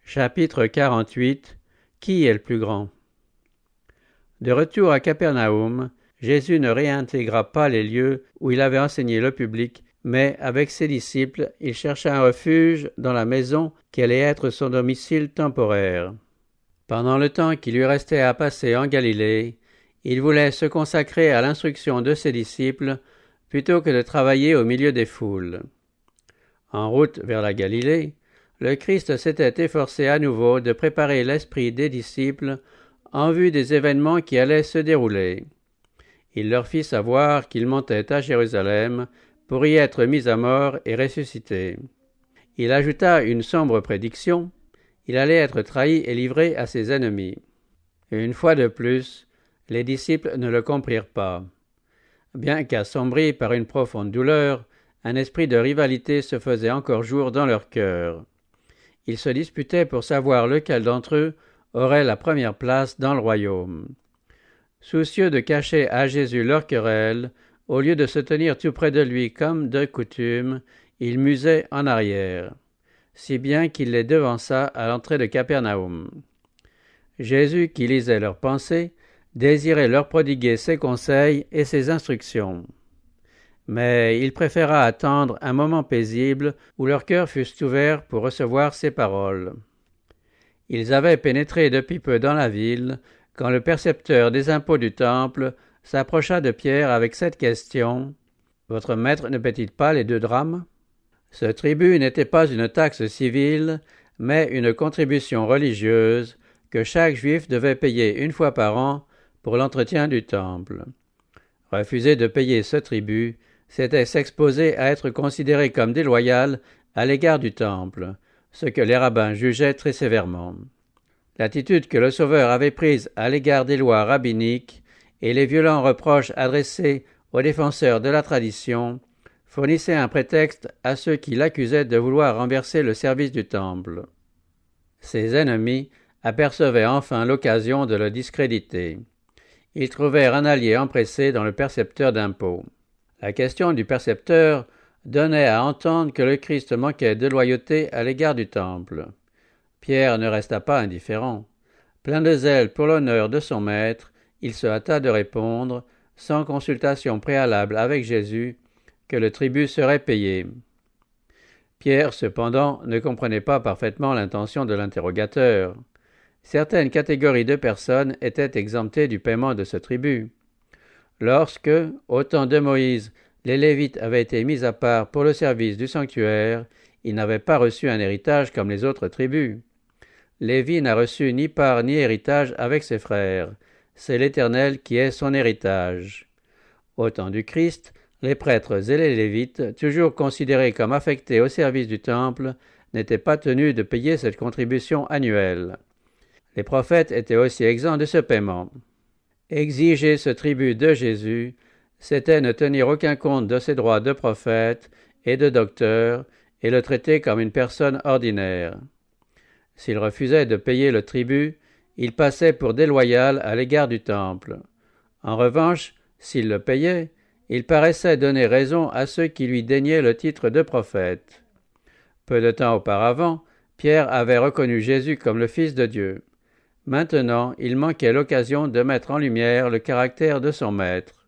Chapitre 48. Qui est le plus grand? De retour à Capernaum, Jésus ne réintégra pas les lieux où il avait enseigné le public, mais avec ses disciples, il chercha un refuge dans la maison qui allait être son domicile temporaire. Pendant le temps qui lui restait à passer en Galilée, il voulait se consacrer à l'instruction de ses disciples plutôt que de travailler au milieu des foules. En route vers la Galilée, le Christ s'était efforcé à nouveau de préparer l'esprit des disciples en vue des événements qui allaient se dérouler. Il leur fit savoir qu'il montait à Jérusalem pour y être mis à mort et ressuscité. Il ajouta une sombre prédiction: il allait être trahi et livré à ses ennemis. Et une fois de plus, les disciples ne le comprirent pas. Bien qu'assombris par une profonde douleur, un esprit de rivalité se faisait encore jour dans leur cœur. Ils se disputaient pour savoir lequel d'entre eux aurait la première place dans le royaume. Soucieux de cacher à Jésus leur querelle, au lieu de se tenir tout près de lui comme de coutume, ils musaient en arrière, si bien qu'il les devança à l'entrée de Capernaum. Jésus, qui lisait leurs pensées, désirait leur prodiguer ses conseils et ses instructions. Mais il préféra attendre un moment paisible où leurs cœurs fussent ouverts pour recevoir ses paroles. Ils avaient pénétré depuis peu dans la ville, quand le percepteur des impôts du temple s'approcha de Pierre avec cette question: « Votre maître ne paie-t-il pas les 2 drachmes ?» Ce tribut n'était pas une taxe civile, mais une contribution religieuse que chaque juif devait payer une fois par an pour l'entretien du temple. Refuser de payer ce tribut, c'était s'exposer à être considéré comme déloyal à l'égard du temple, ce que les rabbins jugeaient très sévèrement. L'attitude que le Sauveur avait prise à l'égard des lois rabbiniques et les violents reproches adressés aux défenseurs de la tradition fournissaient un prétexte à ceux qui l'accusaient de vouloir renverser le service du temple. Ses ennemis apercevaient enfin l'occasion de le discréditer. Ils trouvèrent un allié empressé dans le percepteur d'impôts. La question du percepteur donnait à entendre que le Christ manquait de loyauté à l'égard du temple. Pierre ne resta pas indifférent. Plein de zèle pour l'honneur de son maître, il se hâta de répondre, sans consultation préalable avec Jésus, que le tribut serait payé. Pierre, cependant, ne comprenait pas parfaitement l'intention de l'interrogateur. Certaines catégories de personnes étaient exemptées du paiement de ce tribut. Lorsque, au temps de Moïse, les Lévites avaient été mis à part pour le service du sanctuaire, ils n'avaient pas reçu un héritage comme les autres tribus. Lévi n'a reçu ni part ni héritage avec ses frères. C'est l'Éternel qui est son héritage. Au temps du Christ, les prêtres et les Lévites, toujours considérés comme affectés au service du temple, n'étaient pas tenus de payer cette contribution annuelle. Les prophètes étaient aussi exempts de ce paiement. Exiger ce tribut de Jésus, c'était ne tenir aucun compte de ses droits de prophète et de docteur et le traiter comme une personne ordinaire. S'il refusait de payer le tribut, il passait pour déloyal à l'égard du temple. En revanche, s'il le payait, il paraissait donner raison à ceux qui lui daignaient le titre de prophète. Peu de temps auparavant, Pierre avait reconnu Jésus comme le Fils de Dieu. Maintenant, il manquait l'occasion de mettre en lumière le caractère de son maître.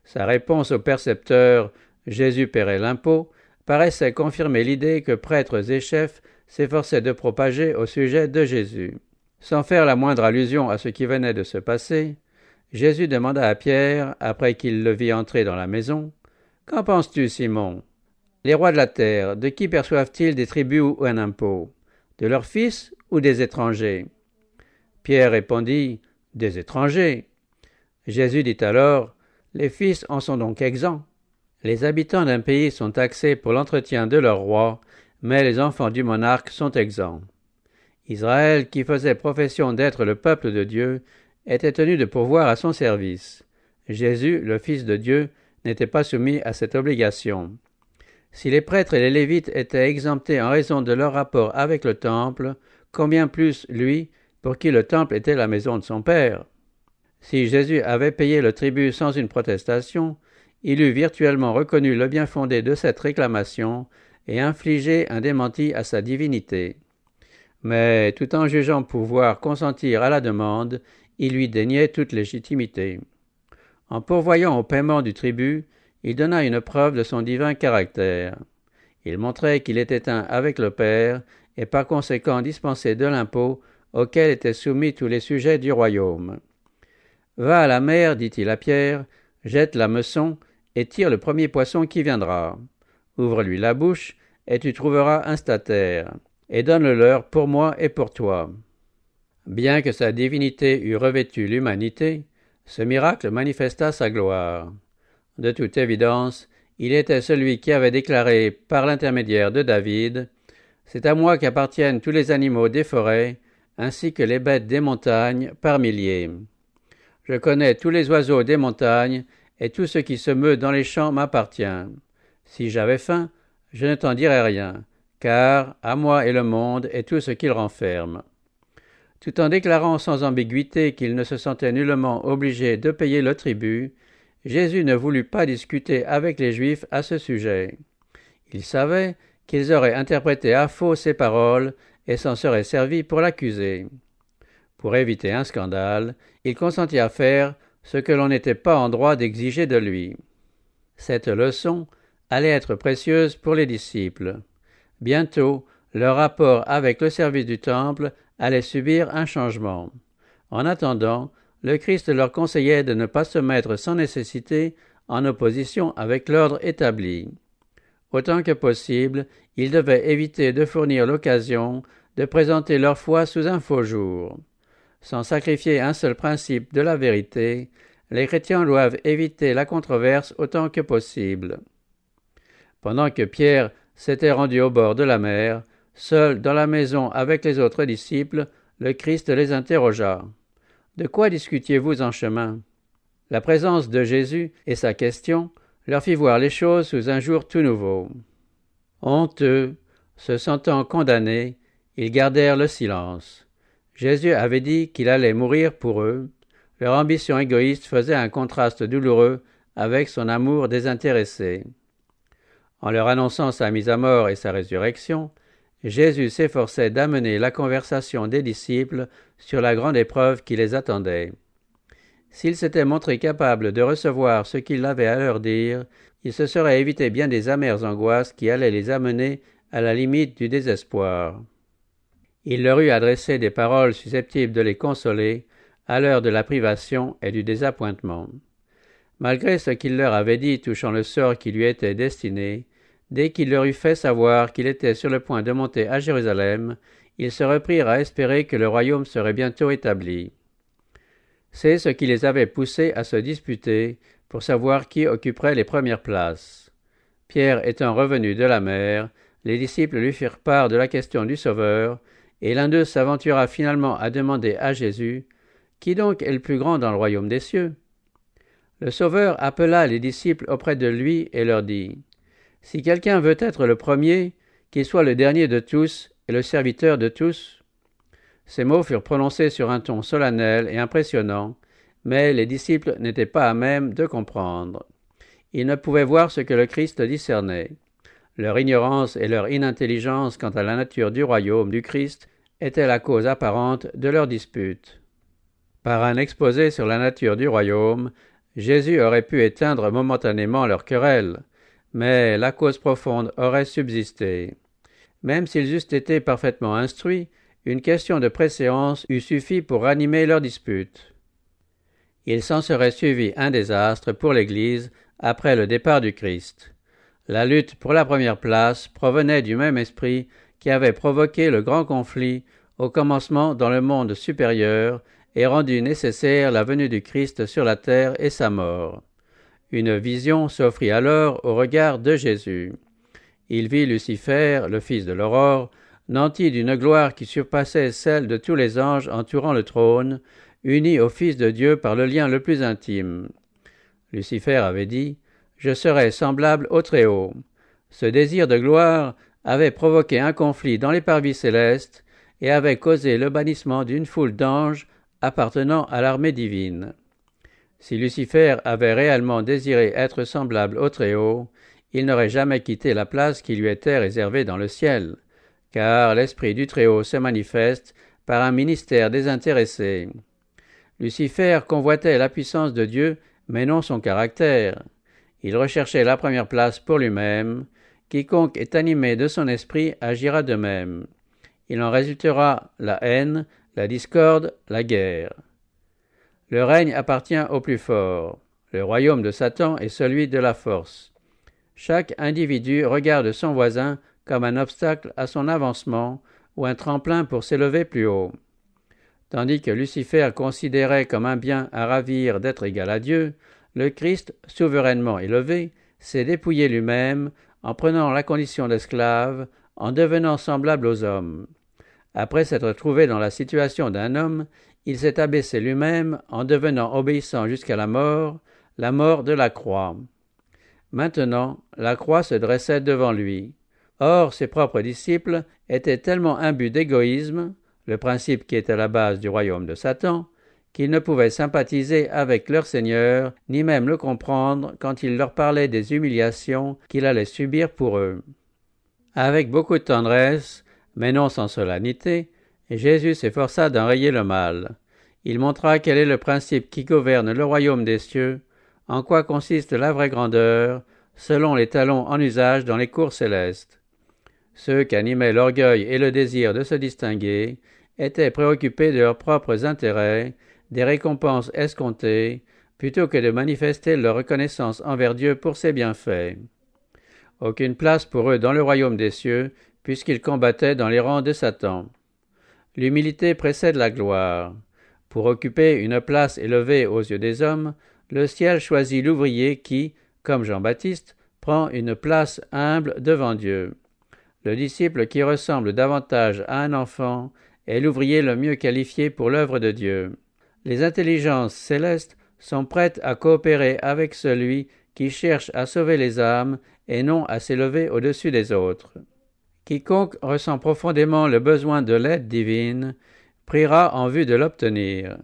Sa réponse au percepteur « Jésus paierait l'impôt » paraissait confirmer l'idée que prêtres et chefs s'efforçaient de propager au sujet de Jésus. Sans faire la moindre allusion à ce qui venait de se passer, Jésus demanda à Pierre, après qu'il le vit entrer dans la maison: « Qu'en penses-tu, Simon? Les rois de la terre, de qui perçoivent-ils des tributs ou un impôt? De leurs fils ou des étrangers ?» Pierre répondit: « Des étrangers. » Jésus dit alors: « Les fils en sont donc exempts. Les habitants d'un pays sont taxés pour l'entretien de leur roi, mais les enfants du monarque sont exempts. » Israël, qui faisait profession d'être le peuple de Dieu, était tenu de pourvoir à son service. Jésus, le Fils de Dieu, n'était pas soumis à cette obligation. Si les prêtres et les Lévites étaient exemptés en raison de leur rapport avec le temple, combien plus lui, pour qui le temple était la maison de son Père? Si Jésus avait payé le tribut sans une protestation, il eût virtuellement reconnu le bien-fondé de cette réclamation et infligé un démenti à sa divinité. Mais tout en jugeant pouvoir consentir à la demande, il lui déniait toute légitimité. En pourvoyant au paiement du tribut, il donna une preuve de son divin caractère. Il montrait qu'il était un avec le Père et par conséquent dispensé de l'impôt auquel étaient soumis tous les sujets du royaume. « Va à la mer, dit-il à Pierre, jette l'hameçon et tire le premier poisson qui viendra. Ouvre-lui la bouche et tu trouveras un statère, et donne-le-leur pour moi et pour toi. » Bien que sa divinité eût revêtu l'humanité, ce miracle manifesta sa gloire. De toute évidence, il était celui qui avait déclaré par l'intermédiaire de David « C'est à moi qu'appartiennent tous les animaux des forêts, ainsi que les bêtes des montagnes par milliers. Je connais tous les oiseaux des montagnes, et tout ce qui se meut dans les champs m'appartient. Si j'avais faim, je ne t'en dirais rien, car à moi est le monde et tout ce qu'il renferme. » Tout en déclarant sans ambiguïté qu'il ne se sentait nullement obligé de payer le tribut, Jésus ne voulut pas discuter avec les Juifs à ce sujet. Il savait qu'ils auraient interprété à faux ses paroles et s'en seraient servis pour l'accuser. Pour éviter un scandale, il consentit à faire ce que l'on n'était pas en droit d'exiger de lui. Cette leçon allait être précieuse pour les disciples. Bientôt, leur rapport avec le service du temple allait subir un changement. En attendant, le Christ leur conseillait de ne pas se mettre sans nécessité en opposition avec l'ordre établi. Autant que possible, ils devaient éviter de fournir l'occasion de présenter leur foi sous un faux jour. Sans sacrifier un seul principe de la vérité, les chrétiens doivent éviter la controverse autant que possible. Pendant que Pierre s'était rendu au bord de la mer, seul dans la maison avec les autres disciples, le Christ les interrogea. « De quoi discutiez-vous en chemin ?» La présence de Jésus et sa question leur fit voir les choses sous un jour tout nouveau. Honteux, se sentant condamnés, ils gardèrent le silence. Jésus avait dit qu'il allait mourir pour eux. Leur ambition égoïste faisait un contraste douloureux avec son amour désintéressé. En leur annonçant sa mise à mort et sa résurrection, Jésus s'efforçait d'amener la conversation des disciples sur la grande épreuve qui les attendait. S'ils s'étaient montrés capables de recevoir ce qu'il avait à leur dire, ils se seraient évité bien des amères angoisses qui allaient les amener à la limite du désespoir. Il leur eût adressé des paroles susceptibles de les consoler à l'heure de la privation et du désappointement. Malgré ce qu'il leur avait dit touchant le sort qui lui était destiné, dès qu'il leur eut fait savoir qu'il était sur le point de monter à Jérusalem, ils se reprirent à espérer que le royaume serait bientôt établi. C'est ce qui les avait poussés à se disputer pour savoir qui occuperait les premières places. Pierre étant revenu de la mer, les disciples lui firent part de la question du Sauveur, et l'un d'eux s'aventura finalement à demander à Jésus « Qui donc est le plus grand dans le royaume des cieux ?» Le Sauveur appela les disciples auprès de lui et leur dit « Si quelqu'un veut être le premier, qu'il soit le dernier de tous et le serviteur de tous. » Ces mots furent prononcés sur un ton solennel et impressionnant, mais les disciples n'étaient pas à même de comprendre. Ils ne pouvaient voir ce que le Christ discernait. Leur ignorance et leur inintelligence quant à la nature du royaume du Christ étaient la cause apparente de leur dispute. Par un exposé sur la nature du royaume, Jésus aurait pu éteindre momentanément leur querelle, mais la cause profonde aurait subsisté. Même s'ils eussent été parfaitement instruits, une question de préséance eût suffi pour ranimer leur dispute. Il s'en serait suivi un désastre pour l'Église après le départ du Christ. La lutte pour la première place provenait du même esprit qui avait provoqué le grand conflit au commencement dans le monde supérieur et rendu nécessaire la venue du Christ sur la terre et sa mort. Une vision s'offrit alors au regard de Jésus. Il vit Lucifer, le fils de l'aurore, nanti d'une gloire qui surpassait celle de tous les anges entourant le trône, uni au Fils de Dieu par le lien le plus intime. Lucifer avait dit « Je serai semblable au Très-Haut ». Ce désir de gloire avait provoqué un conflit dans les parvis célestes et avait causé le bannissement d'une foule d'anges appartenant à l'armée divine. Si Lucifer avait réellement désiré être semblable au Très-Haut, il n'aurait jamais quitté la place qui lui était réservée dans le ciel, car l'Esprit du Très-Haut se manifeste par un ministère désintéressé. Lucifer convoitait la puissance de Dieu, mais non son caractère. Il recherchait la première place pour lui-même. Quiconque est animé de son esprit agira de même. Il en résultera la haine, la discorde, la guerre. Le règne appartient au plus fort. Le royaume de Satan est celui de la force. Chaque individu regarde son voisin comme un obstacle à son avancement ou un tremplin pour s'élever plus haut. Tandis que Lucifer considérait comme un bien à ravir d'être égal à Dieu, le Christ, souverainement élevé, s'est dépouillé lui-même en prenant la condition d'esclave, en devenant semblable aux hommes. Après s'être trouvé dans la situation d'un homme, il s'est abaissé lui-même en devenant obéissant jusqu'à la mort de la croix. Maintenant, la croix se dressait devant lui. Or, ses propres disciples étaient tellement imbus d'égoïsme, le principe qui est à la base du royaume de Satan, qu'ils ne pouvaient sympathiser avec leur Seigneur, ni même le comprendre quand il leur parlait des humiliations qu'il allait subir pour eux. Avec beaucoup de tendresse, mais non sans solennité, Jésus s'efforça d'enrayer le mal. Il montra quel est le principe qui gouverne le royaume des cieux, en quoi consiste la vraie grandeur, selon les talons en usage dans les cours célestes. Ceux qu'animaient l'orgueil et le désir de se distinguer étaient préoccupés de leurs propres intérêts, des récompenses escomptées, plutôt que de manifester leur reconnaissance envers Dieu pour ses bienfaits. Aucune place pour eux dans le royaume des cieux, puisqu'ils combattaient dans les rangs de Satan. L'humilité précède la gloire. Pour occuper une place élevée aux yeux des hommes, le ciel choisit l'ouvrier qui, comme Jean-Baptiste, prend une place humble devant Dieu. Le disciple qui ressemble davantage à un enfant est l'ouvrier le mieux qualifié pour l'œuvre de Dieu. Les intelligences célestes sont prêtes à coopérer avec celui qui cherche à sauver les âmes et non à s'élever au-dessus des autres. Quiconque ressent profondément le besoin de l'aide divine priera en vue de l'obtenir.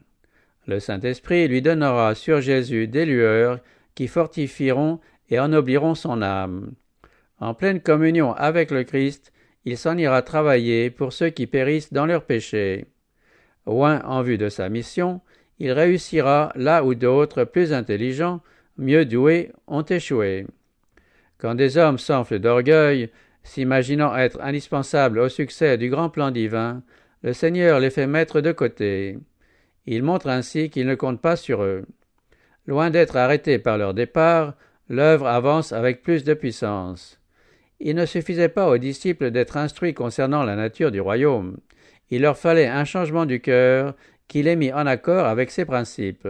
Le Saint-Esprit lui donnera sur Jésus des lueurs qui fortifieront et ennobliront son âme. En pleine communion avec le Christ, il s'en ira travailler pour ceux qui périssent dans leurs péchés. Oint en vue de sa mission, il réussira là où d'autres, plus intelligents, mieux doués, ont échoué. Quand des hommes s'enflent d'orgueil, s'imaginant être indispensables au succès du grand plan divin, le Seigneur les fait mettre de côté. Il montre ainsi qu'il ne compte pas sur eux. Loin d'être arrêtés par leur départ, l'œuvre avance avec plus de puissance. Il ne suffisait pas aux disciples d'être instruits concernant la nature du royaume. Il leur fallait un changement du cœur qui les mit en accord avec ses principes.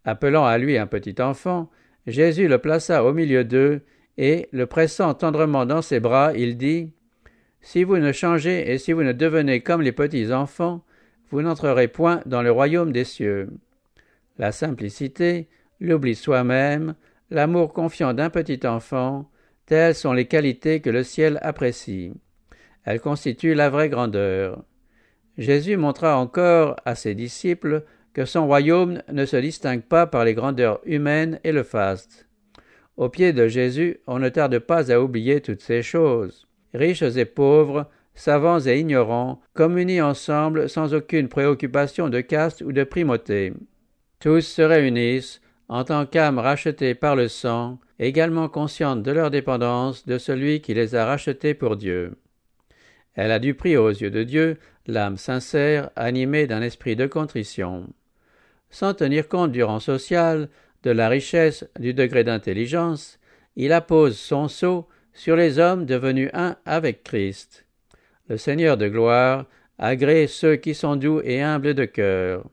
Appelant à lui un petit enfant, Jésus le plaça au milieu d'eux et, le pressant tendrement dans ses bras, il dit « Si vous ne changez et si vous ne devenez comme les petits enfants, vous n'entrerez point dans le royaume des cieux. » La simplicité, l'oubli soi-même, l'amour confiant d'un petit enfant, telles sont les qualités que le ciel apprécie. Elles constituent la vraie grandeur. Jésus montra encore à ses disciples que son royaume ne se distingue pas par les grandeurs humaines et le faste. Au pied de Jésus, on ne tarde pas à oublier toutes ces choses. Riches et pauvres, savants et ignorants, communient ensemble sans aucune préoccupation de caste ou de primauté. Tous se réunissent, en tant qu'âmes rachetées par le sang, également conscientes de leur dépendance de celui qui les a rachetés pour Dieu. Elle a du prix aux yeux de Dieu, l'âme sincère, animée d'un esprit de contrition. Sans tenir compte du rang social, de la richesse, du degré d'intelligence, il appose son sceau sur les hommes devenus un avec Christ. Le Seigneur de gloire agrée ceux qui sont doux et humbles de cœur.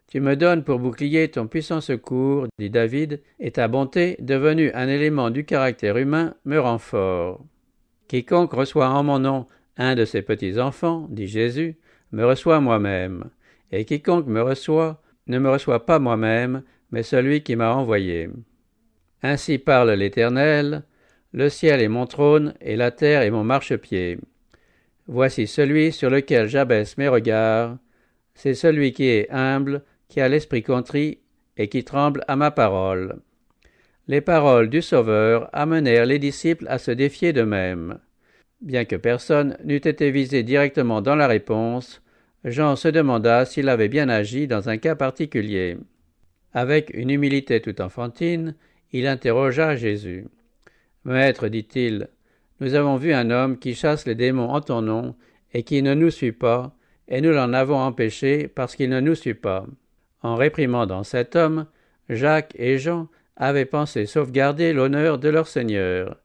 Tu me donnes pour bouclier ton puissant secours, dit David, et ta bonté, devenue un élément du caractère humain, me rend fort. Quiconque reçoit en mon nom un de ces petits enfants, dit Jésus, me reçoit moi-même, et quiconque me reçoit ne me reçoit pas moi-même, mais celui qui m'a envoyé. Ainsi parle l'Éternel, le ciel est mon trône et la terre est mon marchepied. Voici celui sur lequel j'abaisse mes regards, c'est celui qui est humble, qui a l'esprit contrit et qui tremble à ma parole. Les paroles du Sauveur amenèrent les disciples à se défier d'eux-mêmes. Bien que personne n'eût été visé directement dans la réponse, Jean se demanda s'il avait bien agi dans un cas particulier. Avec une humilité tout enfantine, il interrogea Jésus. « Maître, dit-il, nous avons vu un homme qui chasse les démons en ton nom et qui ne nous suit pas, et nous l'en avons empêché parce qu'il ne nous suit pas. » En réprimandant cet homme, Jacques et Jean avaient pensé sauvegarder l'honneur de leur Seigneur.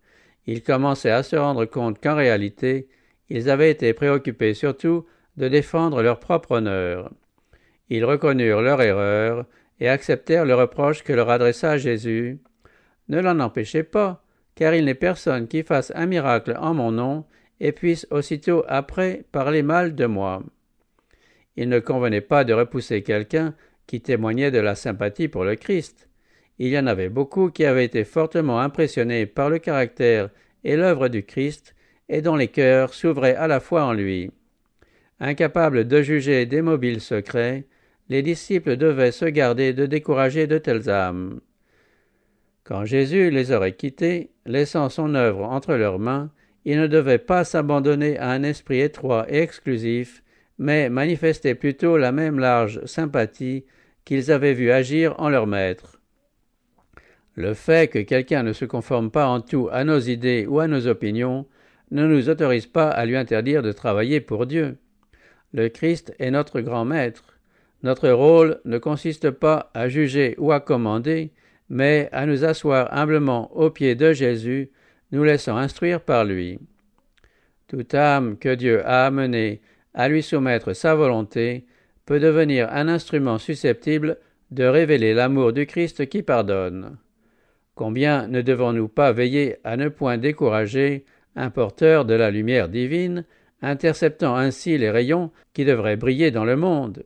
Ils commençaient à se rendre compte qu'en réalité, ils avaient été préoccupés surtout de défendre leur propre honneur. Ils reconnurent leur erreur et acceptèrent le reproche que leur adressa Jésus. « Ne l'en empêchez pas, car il n'est personne qui fasse un miracle en mon nom et puisse aussitôt après parler mal de moi. » Il ne convenait pas de repousser quelqu'un qui témoignait de la sympathie pour le Christ. Il y en avait beaucoup qui avaient été fortement impressionnés par le caractère et l'œuvre du Christ et dont les cœurs s'ouvraient à la fois en lui. Incapables de juger des mobiles secrets, les disciples devaient se garder de décourager de telles âmes. Quand Jésus les aurait quittés, laissant son œuvre entre leurs mains, ils ne devaient pas s'abandonner à un esprit étroit et exclusif, mais manifester plutôt la même large sympathie qu'ils avaient vu agir en leur maître. Le fait que quelqu'un ne se conforme pas en tout à nos idées ou à nos opinions ne nous autorise pas à lui interdire de travailler pour Dieu. Le Christ est notre grand maître. Notre rôle ne consiste pas à juger ou à commander, mais à nous asseoir humblement aux pieds de Jésus, nous laissant instruire par lui. Toute âme que Dieu a amenée à lui soumettre sa volonté peut devenir un instrument susceptible de révéler l'amour du Christ qui pardonne. Combien ne devons-nous pas veiller à ne point décourager un porteur de la lumière divine, interceptant ainsi les rayons qui devraient briller dans le monde.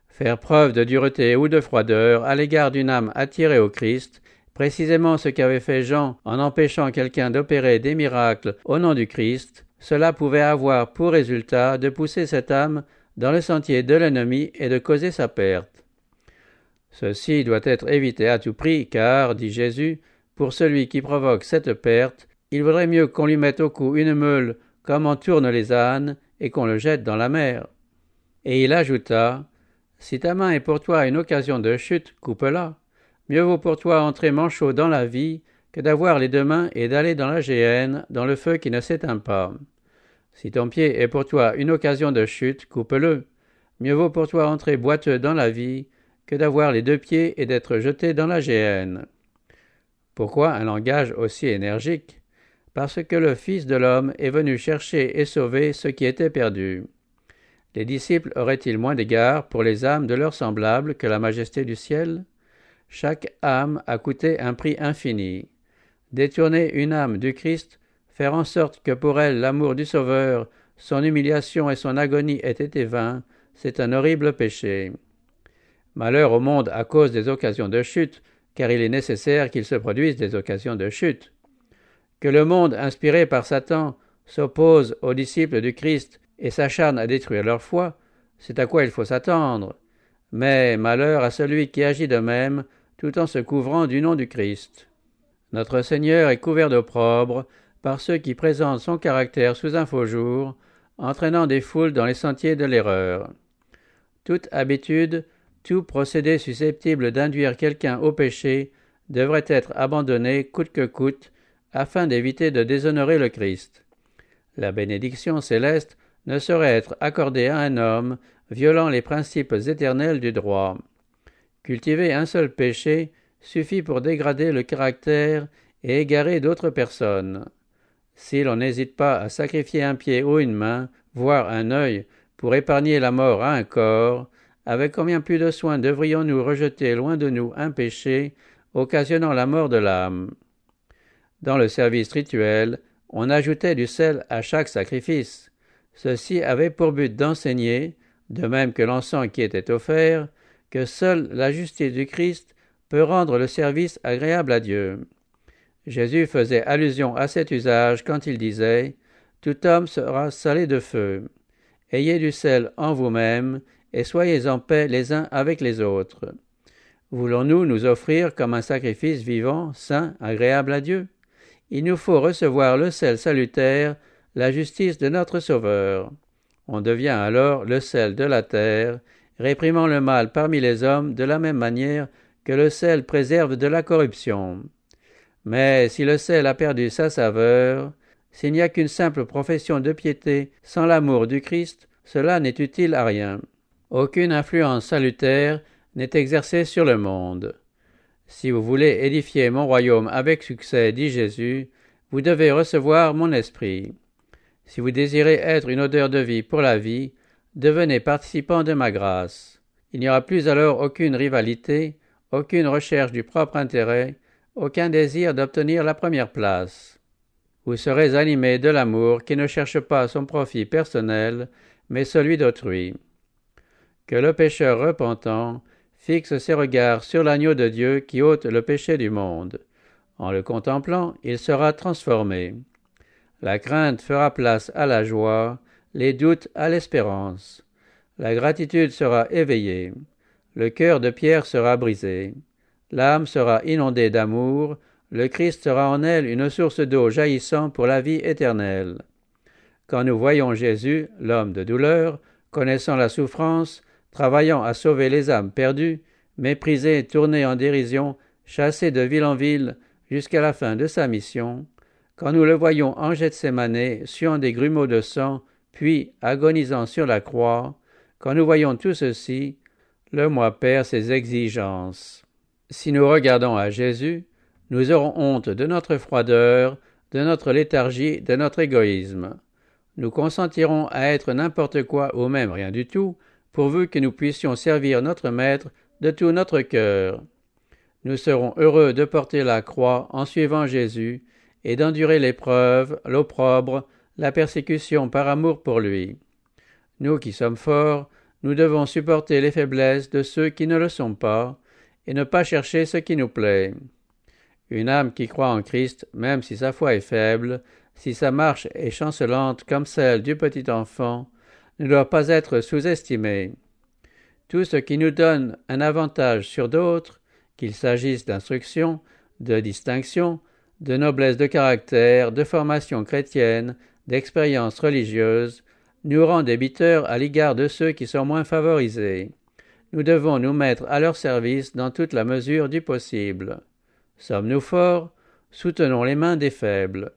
Faire preuve de dureté ou de froideur à l'égard d'une âme attirée au Christ, précisément ce qu'avait fait Jean en empêchant quelqu'un d'opérer des miracles au nom du Christ, cela pouvait avoir pour résultat de pousser cette âme dans le sentier de l'ennemi et de causer sa perte. Ceci doit être évité à tout prix, car, dit Jésus, pour celui qui provoque cette perte, il vaudrait mieux qu'on lui mette au cou une meule comme on tourne les ânes et qu'on le jette dans la mer. Et il ajouta, « Si ta main est pour toi une occasion de chute, coupe-la. Mieux vaut pour toi entrer manchot dans la vie que d'avoir les deux mains et d'aller dans la géhenne, dans le feu qui ne s'éteint pas. Si ton pied est pour toi une occasion de chute, coupe-le. Mieux vaut pour toi entrer boiteux dans la vie que d'avoir les deux pieds et d'être jeté dans la géhenne. » Pourquoi un langage aussi énergique ? Parce que le Fils de l'homme est venu chercher et sauver ce qui était perdu. Les disciples auraient-ils moins d'égard pour les âmes de leurs semblables que la majesté du ciel ? Chaque âme a coûté un prix infini. Détourner une âme du Christ, faire en sorte que pour elle l'amour du Sauveur, son humiliation et son agonie aient été vains, c'est un horrible péché. Malheur au monde à cause des occasions de chute, car il est nécessaire qu'il se produise des occasions de chute. Que le monde, inspiré par Satan, s'oppose aux disciples du Christ et s'acharne à détruire leur foi, c'est à quoi il faut s'attendre. Mais malheur à celui qui agit de même, tout en se couvrant du nom du Christ. Notre Seigneur est couvert d'opprobre par ceux qui présentent son caractère sous un faux jour, entraînant des foules dans les sentiers de l'erreur. Toute habitude, tout procédé susceptible d'induire quelqu'un au péché devrait être abandonné coûte que coûte, afin d'éviter de déshonorer le Christ. La bénédiction céleste ne saurait être accordée à un homme violant les principes éternels du droit. Cultiver un seul péché suffit pour dégrader le caractère et égarer d'autres personnes. Si l'on n'hésite pas à sacrifier un pied ou une main, voire un œil, pour épargner la mort à un corps, avec combien plus de soin devrions-nous rejeter loin de nous un péché, occasionnant la mort de l'âme. Dans le service rituel, on ajoutait du sel à chaque sacrifice. Ceci avait pour but d'enseigner, de même que l'encens qui était offert, que seule la justice du Christ peut rendre le service agréable à Dieu. Jésus faisait allusion à cet usage quand il disait « Tout homme sera salé de feu. Ayez du sel en vous-même, et soyez en paix les uns avec les autres. » Voulons-nous nous offrir comme un sacrifice vivant, saint, agréable à Dieu ? Il nous faut recevoir le sel salutaire la justice de notre Sauveur. On devient alors le sel de la terre, réprimant le mal parmi les hommes de la même manière que le sel préserve de la corruption. Mais si le sel a perdu sa saveur, s'il n'y a qu'une simple profession de piété sans l'amour du Christ, cela n'est utile à rien. Aucune influence salutaire n'est exercée sur le monde. Si vous voulez édifier mon royaume avec succès, dit Jésus, vous devez recevoir mon esprit. Si vous désirez être une odeur de vie pour la vie, devenez participant de ma grâce. Il n'y aura plus alors aucune rivalité, aucune recherche du propre intérêt, aucun désir d'obtenir la première place. Vous serez animés de l'amour qui ne cherche pas son profit personnel, mais celui d'autrui. Que le pécheur repentant fixe ses regards sur l'agneau de Dieu qui ôte le péché du monde. En le contemplant, il sera transformé. La crainte fera place à la joie, les doutes à l'espérance. La gratitude sera éveillée. Le cœur de pierre sera brisé. L'âme sera inondée d'amour. Le Christ sera en elle une source d'eau jaillissant pour la vie éternelle. Quand nous voyons Jésus, l'homme de douleur, connaissant la souffrance, travaillant à sauver les âmes perdues, méprisé, tourné en dérision, chassé de ville en ville, jusqu'à la fin de sa mission, quand nous le voyons en Gethsémanée, suant des grumeaux de sang, puis agonisant sur la croix, quand nous voyons tout ceci, le moi perd ses exigences. Si nous regardons à Jésus, nous aurons honte de notre froideur, de notre léthargie, de notre égoïsme. Nous consentirons à être n'importe quoi ou même rien du tout, pourvu que nous puissions servir notre Maître de tout notre cœur. Nous serons heureux de porter la croix en suivant Jésus et d'endurer l'épreuve, l'opprobre, la persécution par amour pour lui. Nous qui sommes forts, nous devons supporter les faiblesses de ceux qui ne le sont pas et ne pas chercher ce qui nous plaît. Une âme qui croit en Christ, même si sa foi est faible, si sa marche est chancelante comme celle du petit enfant, ne doit pas être sous-estimée. Tout ce qui nous donne un avantage sur d'autres, qu'il s'agisse d'instruction, de distinction, de noblesse de caractère, de formation chrétienne, d'expérience religieuse, nous rend débiteurs à l'égard de ceux qui sont moins favorisés. Nous devons nous mettre à leur service dans toute la mesure du possible. Sommes-nous forts? Soutenons les mains des faibles.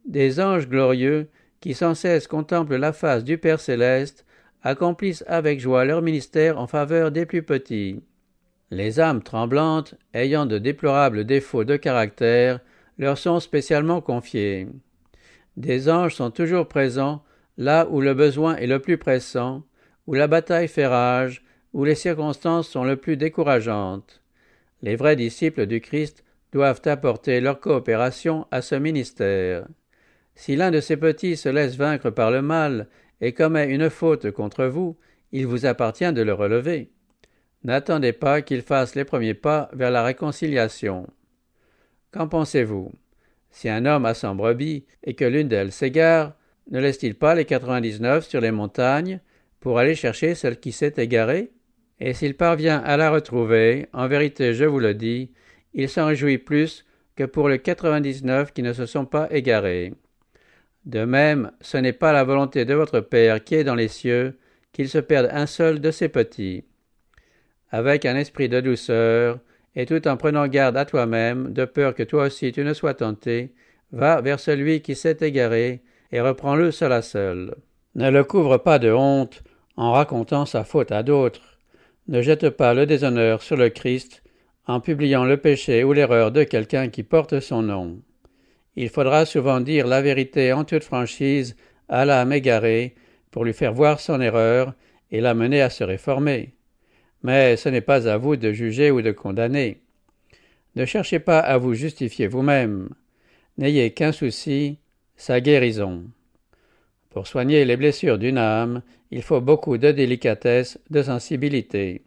Des anges glorieux, qui sans cesse contemplent la face du Père céleste, accomplissent avec joie leur ministère en faveur des plus petits. Les âmes tremblantes, ayant de déplorables défauts de caractère, leur sont spécialement confiées. Des anges sont toujours présents là où le besoin est le plus pressant, où la bataille fait rage, où les circonstances sont le plus décourageantes. Les vrais disciples du Christ doivent apporter leur coopération à ce ministère. Si l'un de ces petits se laisse vaincre par le mal et commet une faute contre vous, il vous appartient de le relever. N'attendez pas qu'il fasse les premiers pas vers la réconciliation. Qu'en pensez-vous? Si un homme a 100 brebis et que l'une d'elles s'égare, ne laisse-t-il pas les 99 sur les montagnes pour aller chercher celle qui s'est égarée? Et s'il parvient à la retrouver, en vérité je vous le dis, il s'en réjouit plus que pour les 99 qui ne se sont pas égarés. De même, ce n'est pas la volonté de votre Père qui est dans les cieux qu'il se perde un seul de ses petits. Avec un esprit de douceur, et tout en prenant garde à toi-même, de peur que toi aussi tu ne sois tenté, va vers celui qui s'est égaré, et reprends-le seul à seul. Ne le couvre pas de honte en racontant sa faute à d'autres. Ne jette pas le déshonneur sur le Christ en publiant le péché ou l'erreur de quelqu'un qui porte son nom. Il faudra souvent dire la vérité en toute franchise à l'âme égarée pour lui faire voir son erreur et l'amener à se réformer. Mais ce n'est pas à vous de juger ou de condamner. Ne cherchez pas à vous justifier vous-même. N'ayez qu'un souci, sa guérison. Pour soigner les blessures d'une âme, il faut beaucoup de délicatesse, de sensibilité.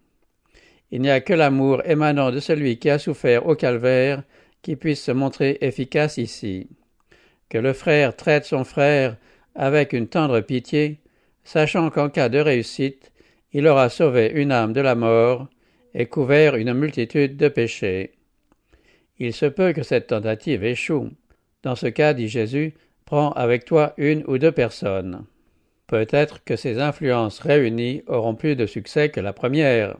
Il n'y a que l'amour émanant de celui qui a souffert au calvaire qui puisse se montrer efficace ici. Que le frère traite son frère avec une tendre pitié, sachant qu'en cas de réussite, il aura sauvé une âme de la mort et couvert une multitude de péchés. Il se peut que cette tentative échoue. Dans ce cas, dit Jésus, prends avec toi une ou deux personnes. Peut-être que ces influences réunies auront plus de succès que la première.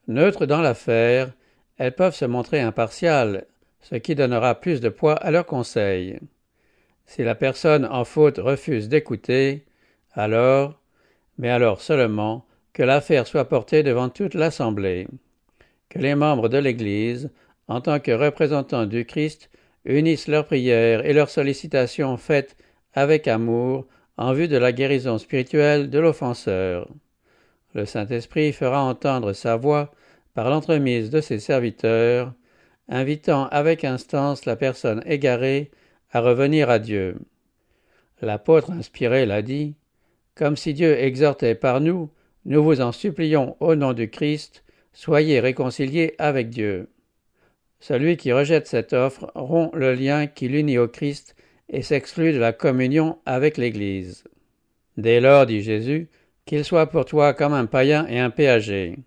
Neutres dans l'affaire, elles peuvent se montrer impartiales, ce qui donnera plus de poids à leurs conseils. Si la personne en faute refuse d'écouter, alors, mais alors seulement, que l'affaire soit portée devant toute l'Assemblée. Que les membres de l'Église, en tant que représentants du Christ, unissent leurs prières et leurs sollicitations faites avec amour en vue de la guérison spirituelle de l'offenseur. Le Saint-Esprit fera entendre sa voix par l'entremise de ses serviteurs, invitant avec instance la personne égarée à revenir à Dieu. L'apôtre inspiré l'a dit, « Comme si Dieu exhortait par nous, nous vous en supplions au nom du Christ, soyez réconciliés avec Dieu. » Celui qui rejette cette offre rompt le lien qui l'unit au Christ et s'exclut de la communion avec l'Église. Dès lors, dit Jésus, qu'il soit pour toi comme un païen et un péager,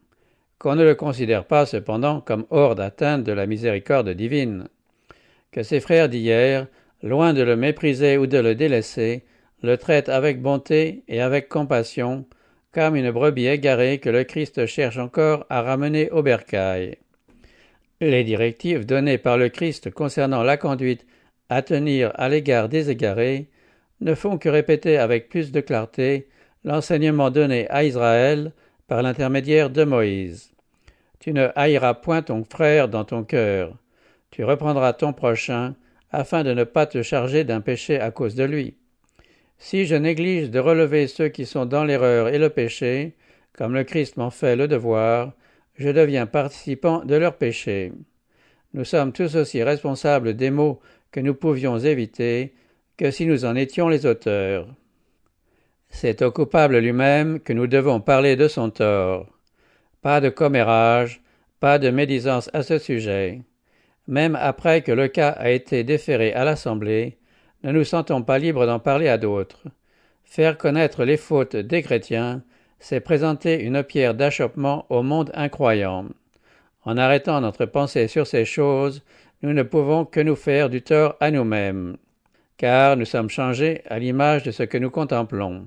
qu'on ne le considère pas cependant comme hors d'atteinte de la miséricorde divine, que ses frères d'hier, loin de le mépriser ou de le délaisser, le traitent avec bonté et avec compassion, comme une brebis égarée que le Christ cherche encore à ramener au bercail. Les directives données par le Christ concernant la conduite à tenir à l'égard des égarés ne font que répéter avec plus de clarté l'enseignement donné à Israël par l'intermédiaire de Moïse. Tu ne haïras point ton frère dans ton cœur. Tu reprendras ton prochain afin de ne pas te charger d'un péché à cause de lui. Si je néglige de relever ceux qui sont dans l'erreur et le péché, comme le Christ m'en fait le devoir, je deviens participant de leur péché. Nous sommes tous aussi responsables des maux que nous pouvions éviter que si nous en étions les auteurs. C'est au coupable lui-même que nous devons parler de son tort. Pas de commérage, pas de médisance à ce sujet. Même après que le cas a été déféré à l'Assemblée, ne nous sentons pas libres d'en parler à d'autres. Faire connaître les fautes des chrétiens, c'est présenter une pierre d'achoppement au monde incroyant. En arrêtant notre pensée sur ces choses, nous ne pouvons que nous faire du tort à nous-mêmes, car nous sommes changés à l'image de ce que nous contemplons.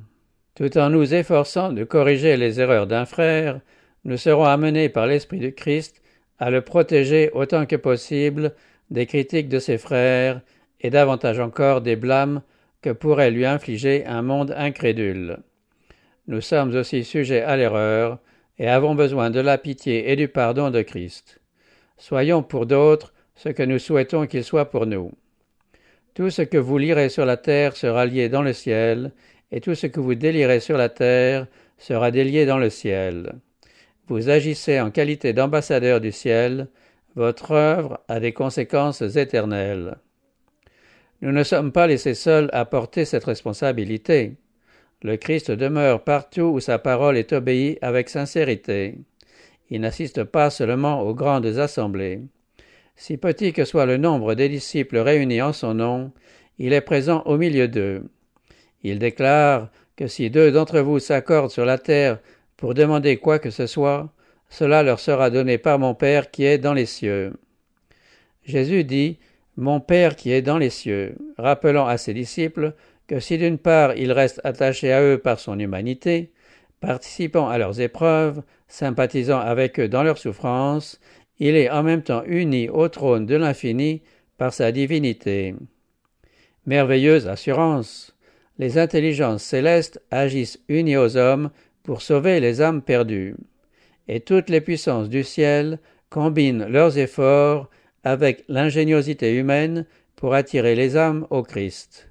Tout en nous efforçant de corriger les erreurs d'un frère, nous serons amenés par l'Esprit du Christ à le protéger autant que possible des critiques de ses frères et davantage encore des blâmes que pourrait lui infliger un monde incrédule. Nous sommes aussi sujets à l'erreur et avons besoin de la pitié et du pardon de Christ. Soyons pour d'autres ce que nous souhaitons qu'ils soient pour nous. Tout ce que vous lirez sur la terre sera lié dans le ciel, et tout ce que vous délirez sur la terre sera délié dans le ciel. Vous agissez en qualité d'ambassadeur du ciel, votre œuvre a des conséquences éternelles. Nous ne sommes pas laissés seuls à porter cette responsabilité. Le Christ demeure partout où sa parole est obéie avec sincérité. Il n'assiste pas seulement aux grandes assemblées. Si petit que soit le nombre des disciples réunis en son nom, il est présent au milieu d'eux. Il déclare que si 2 d'entre vous s'accordent sur la terre pour demander quoi que ce soit, cela leur sera donné par mon Père qui est dans les cieux. Jésus dit « Mon Père qui est dans les cieux », rappelant à ses disciples que si d'une part il reste attaché à eux par son humanité, participant à leurs épreuves, sympathisant avec eux dans leurs souffrances, il est en même temps uni au trône de l'infini par sa divinité. Merveilleuse assurance! Les intelligences célestes agissent unies aux hommes pour sauver les âmes perdues. Et toutes les puissances du ciel combinent leurs efforts avec l'ingéniosité humaine pour attirer les âmes au Christ.